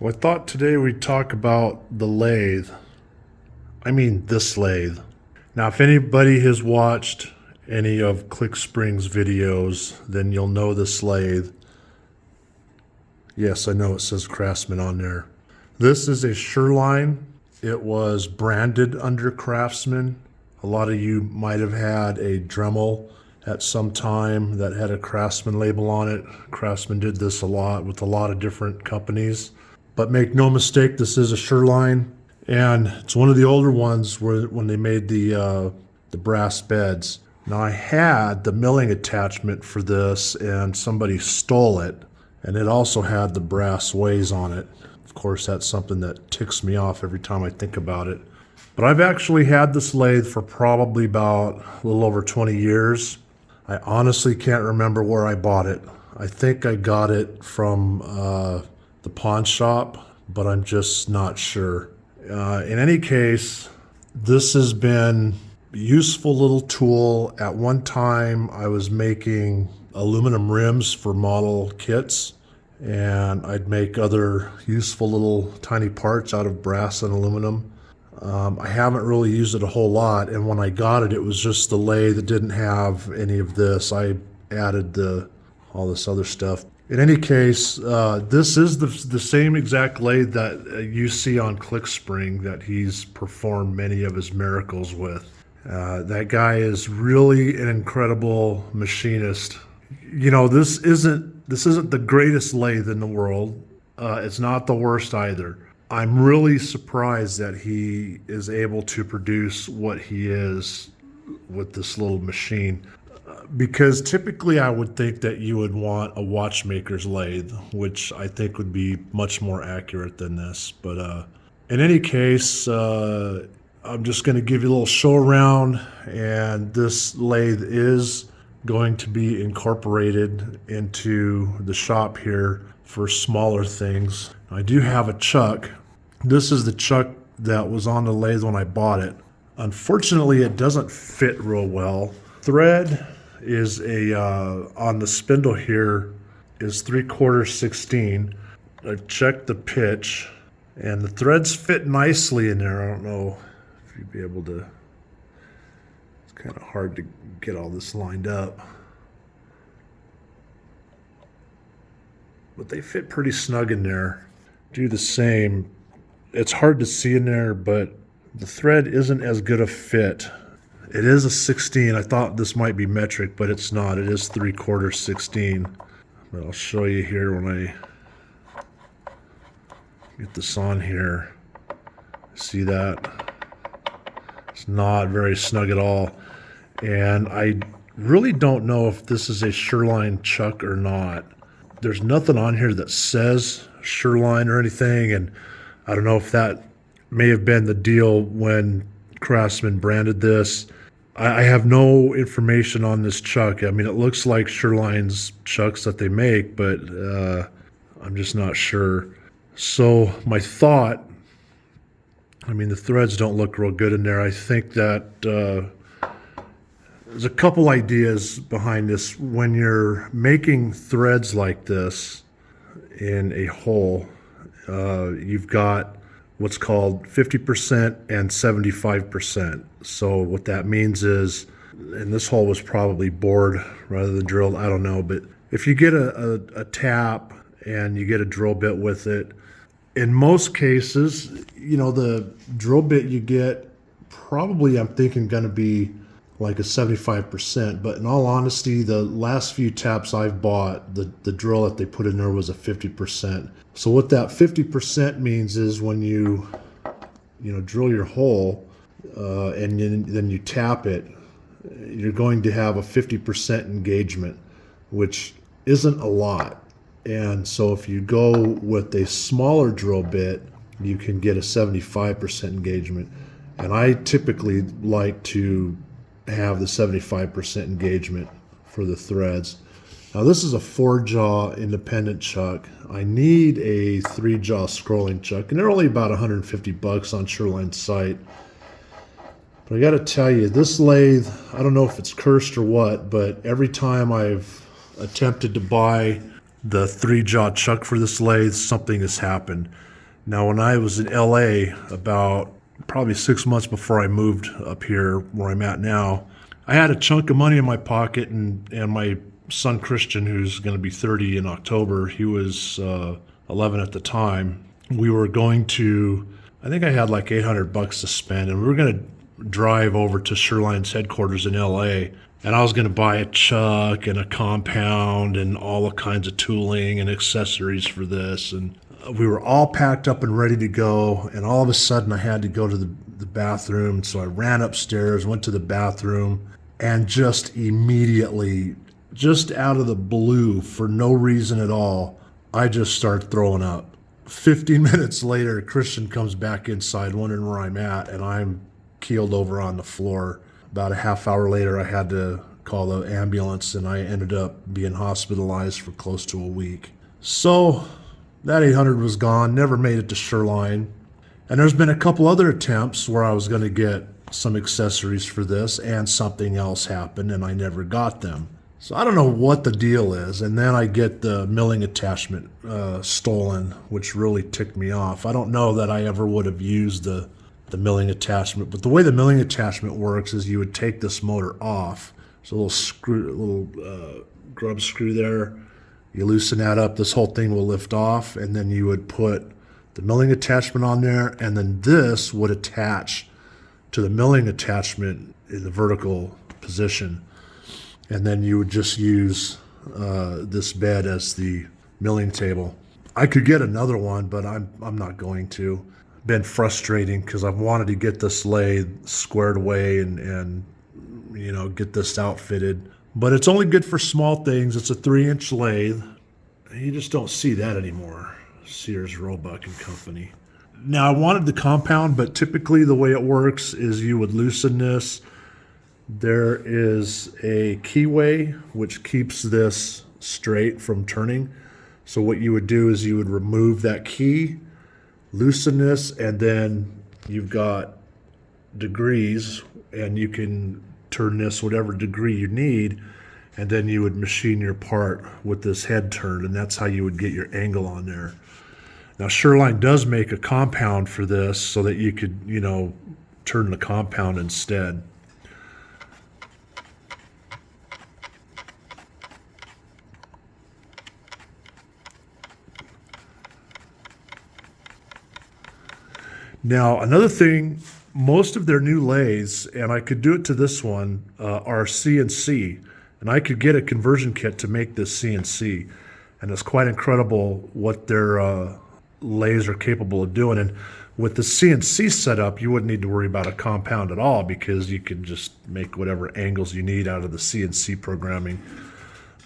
Well, I thought today we'd talk about the lathe. I mean, this lathe. Now, if anybody has watched any of ClickSpring's videos, then you'll know this lathe. Yes, I know it says Craftsman on there. This is a Sherline. It was branded under Craftsman. A lot of you might have had a Dremel at some time that had a Craftsman label on it. Craftsman did this a lot with a lot of different companies. But make no mistake, this is a Sherline, and it's one of the older ones when they made the brass beds. Now, I had the milling attachment for this, and somebody stole it, and it also had the brass ways on it. Of course, that's something that ticks me off every time I think about it. But I've actually had this lathe for probably about a little over 20 years. I honestly can't remember where I bought it. I think I got it from the pawn shop, but I'm just not sure. In any case, this has been a useful little tool. At one time, I was making aluminum rims for model kits, and I'd make other useful little tiny parts out of brass and aluminum. I haven't really used it a whole lot, and when I got it, it was just the lathe that didn't have any of this. I added all this other stuff. In any case, this is the same exact lathe that you see on ClickSpring that he's performed many of his miracles with. That guy is really an incredible machinist. You know, this isn't the greatest lathe in the world. It's not the worst either. I'm really surprised that he is able to produce what he is with this little machine. Because typically I would think that you would want a watchmaker's lathe, which I think would be much more accurate than this. But in any case, I'm just going to give you a little show around, and this lathe is going to be incorporated into the shop here for smaller things. I do have a chuck. This is the chuck that was on the lathe when I bought it. Unfortunately, it doesn't fit real well. Thread is on the spindle here is 3/4 16. I've checked the pitch, and the threads fit nicely in there. I don't know if you'd be able to. It's kind of hard to get all this lined up, but they fit pretty snug in there. Do the same. It's hard to see in there, but the thread isn't as good a fit. It is a 16. I thought this might be metric, but it's not. It is 3/4 16. But I'll show you here when I get this on here. See that? It's not very snug at all. And I really don't know if this is a Sherline chuck or not. There's nothing on here that says Sherline or anything, and I don't know if that may have been the deal when Craftsman branded this. I have no information on this chuck. I mean, it looks like Sherline's chucks that they make, but I'm just not sure. So my thought, I mean, the threads don't look real good in there. I think that there's a couple ideas behind this. When you're making threads like this in a hole, you've got what's called 50% and 75%. So what that means is, and this hole was probably bored rather than drilled, I don't know, but if you get a tap and you get a drill bit with it, in most cases, you know, the drill bit you get probably, I'm thinking, going to be like a 75%, but in all honesty, the last few taps I've bought, the drill that they put in there was a 50%. So what that 50% means is when you drill your hole and then you tap it, you're going to have a 50% engagement, which isn't a lot. And so if you go with a smaller drill bit, you can get a 75% engagement. And I typically like to have the 75% engagement for the threads. Now this is a 4-jaw independent chuck. I need a 3-jaw scrolling chuck, and they're only about 150 bucks on Sherline's site. But I got to tell you, this lathe, I don't know if it's cursed or what, but every time I've attempted to buy the 3-jaw chuck for this lathe, something has happened. Now, when I was in LA, about probably 6 months before I moved up here where I'm at now, I had a chunk of money in my pocket, and my son Christian, who's going to be 30 in October, he was 11 at the time. We were going to, I think I had like $800 to spend, and we were going to drive over to Sherline's headquarters in LA. And I was going to buy a chuck and a compound and all the kinds of tooling and accessories for this. And we were all packed up and ready to go. And all of a sudden, I had to go to the bathroom. So I ran upstairs, went to the bathroom, and just immediately, just out of the blue, for no reason at all, I just started throwing up. 15 minutes later, Christian comes back inside wondering where I'm at, and I'm keeled over on the floor. About a half hour later, I had to call the ambulance, and I ended up being hospitalized for close to a week. So that 800 was gone, never made it to Sherline. And there's been a couple other attempts where I was going to get some accessories for this, and something else happened, and I never got them. So I don't know what the deal is. And then I get the milling attachment stolen, which really ticked me off. I don't know that I ever would have used the milling attachment, but the way the milling attachment works is you would take this motor off. So a little screw, grub screw there. You loosen that up, this whole thing will lift off, and then you would put the milling attachment on there, and then this would attach to the milling attachment in the vertical position. And then you would just use this bed as the milling table. I could get another one, but I'm not going to. Been frustrating because I've wanted to get this lathe squared away and get this outfitted. But it's only good for small things. It's a 3-inch lathe. You just don't see that anymore. Sears, Roebuck and Company. Now, I wanted the compound, but typically the way it works is you would loosen this. There is a keyway which keeps this straight from turning. So what you would do is you would remove that key, loosen this, and then you've got degrees, and you can turn this whatever degree you need, and then you would machine your part with this head turned, and that's how you would get your angle on there. Now, Sherline does make a compound for this so that you could, turn the compound instead. Now, another thing, most of their new lathes, and I could do it to this one, are CNC. And I could get a conversion kit to make this CNC. And it's quite incredible what their lathes are capable of doing. And with the CNC setup, you wouldn't need to worry about a compound at all, because you can just make whatever angles you need out of the CNC programming.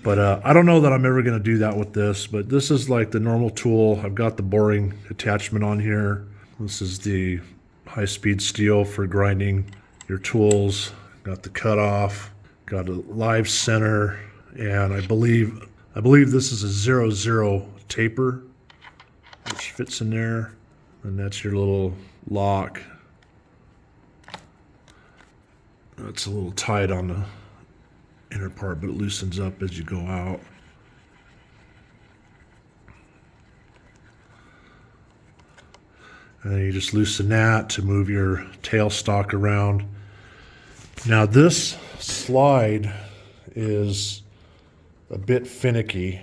But I don't know that I'm ever going to do that with this. But this is like the normal tool. I've got the boring attachment on here. This is the high-speed steel for grinding your tools. Got the cutoff, got a live center, and I believe this is a 0-0 taper, which fits in there, and that's your little lock. It's a little tight on the inner part, but it loosens up as you go out. And then you just loosen that to move your tailstock around. Now, this slide is a bit finicky.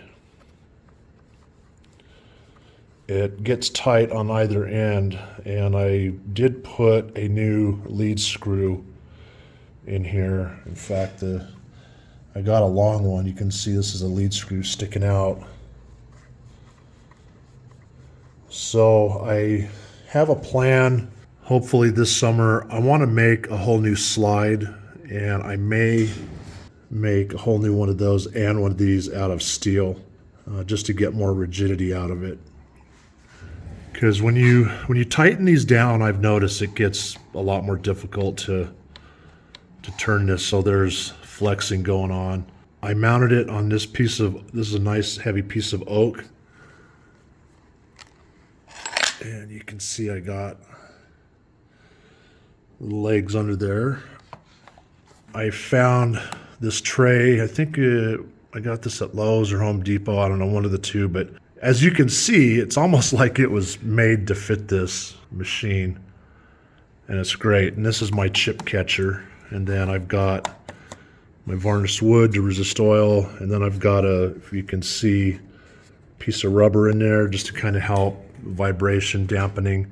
It gets tight on either end, and I did put a new lead screw in here. In fact, I got a long one. You can see this is a lead screw sticking out. So I have a plan. Hopefully this summer, I want to make a whole new slide, and I may make a whole new one of those and one of these out of steel, just to get more rigidity out of it. Because when you tighten these down, I've noticed it gets a lot more difficult to turn this, so there's flexing going on. I mounted it on this is a nice heavy piece of oak. And you can see I got legs under there. I found this tray. I think I got this at Lowe's or Home Depot. I don't know, one of the two, but As you can see, it's almost like it was made to fit this machine. And it's great. And this is my chip catcher. And then I've got my varnished wood to resist oil. And then I've got if you can see, piece of rubber in there just to kind of help vibration dampening.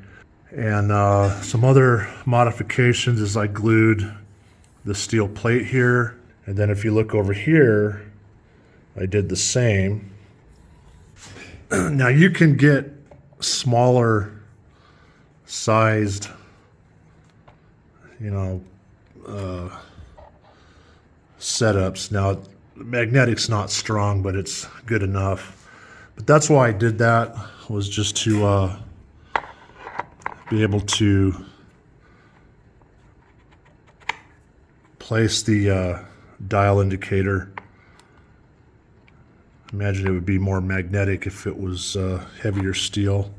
And some other modifications is I glued the steel plate here. And then if you look over here, I did the same. Now you can get smaller sized, setups. Now, magnetic's not strong, but it's good enough. But that's why I did that, was just to be able to place the dial indicator. Imagine it would be more magnetic if it was heavier steel.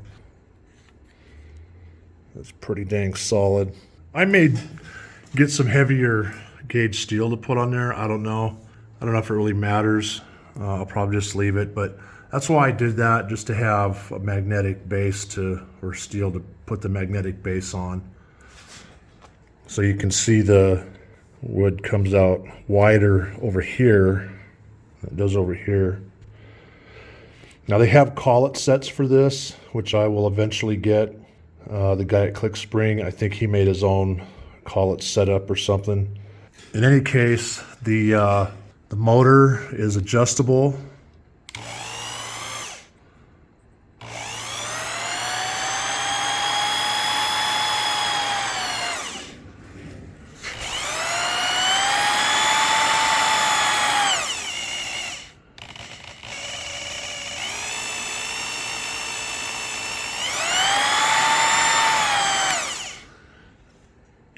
That's pretty dang solid. I may get some heavier gauge steel to put on there. I don't know. I don't know if it really matters. I'll probably just leave it, but that's why I did that, just to have a magnetic base or steel to put the magnetic base on. So you can see the wood comes out wider over here than it does over here. Now they have collet sets for this, which I will eventually get. The guy at Click Spring, I think he made his own collet setup or something. In any case, the motor is adjustable.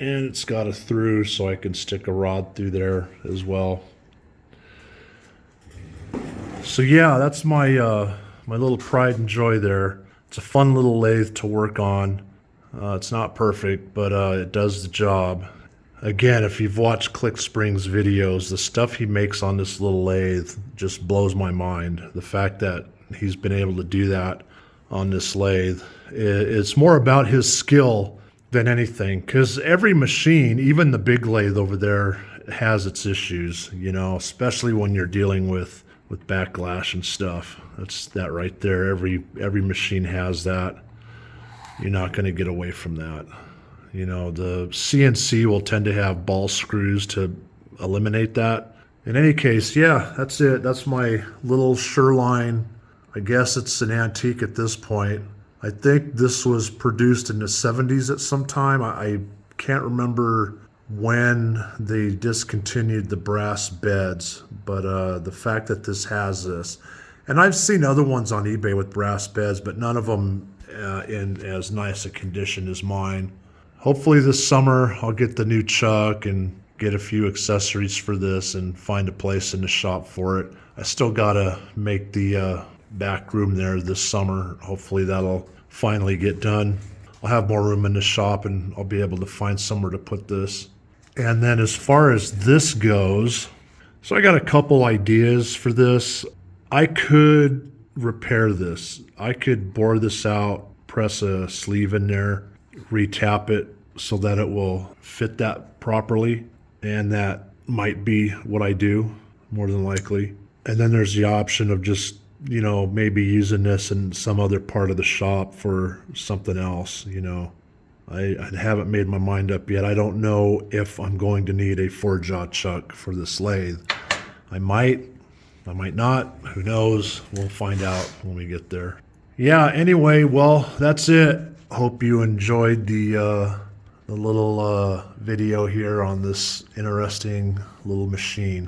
And it's got a through, so I can stick a rod through there as well. So yeah, that's my my little pride and joy there. It's a fun little lathe to work on. It's not perfect, but it does the job. Again, if you've watched Click Spring's videos, the stuff he makes on this little lathe just blows my mind. The fact that he's been able to do that on this lathe, it's more about his skill than anything, because every machine, even the big lathe over there, has its issues, especially when you're dealing with backlash and stuff. That's that right there. Every machine has that. You're not going to get away from that. The CNC will tend to have ball screws to eliminate that. In any case, yeah, that's it. That's my little Sherline. I guess it's an antique at this point. I think this was produced in the 70s at some time. I can't remember when they discontinued the brass beds, but the fact that this has this. And I've seen other ones on eBay with brass beds, but none of them in as nice a condition as mine. Hopefully this summer I'll get the new chuck and get a few accessories for this and find a place in the shop for it. I still gotta make the back room there this summer. Hopefully that'll finally get done. I'll have more room in the shop and I'll be able to find somewhere to put this. And then as far as this goes, so I got a couple ideas for this. I could repair this. I could bore this out, press a sleeve in there, retap it so that it will fit that properly. And that might be what I do, more than likely. And then there's the option of just maybe using this in some other part of the shop for something else. I haven't made my mind up yet. I don't know if I'm going to need a 4-jaw chuck for this lathe. I might not. Who knows? We'll find out when we get there. Yeah, anyway, well, that's it. Hope you enjoyed the little video here on this interesting little machine.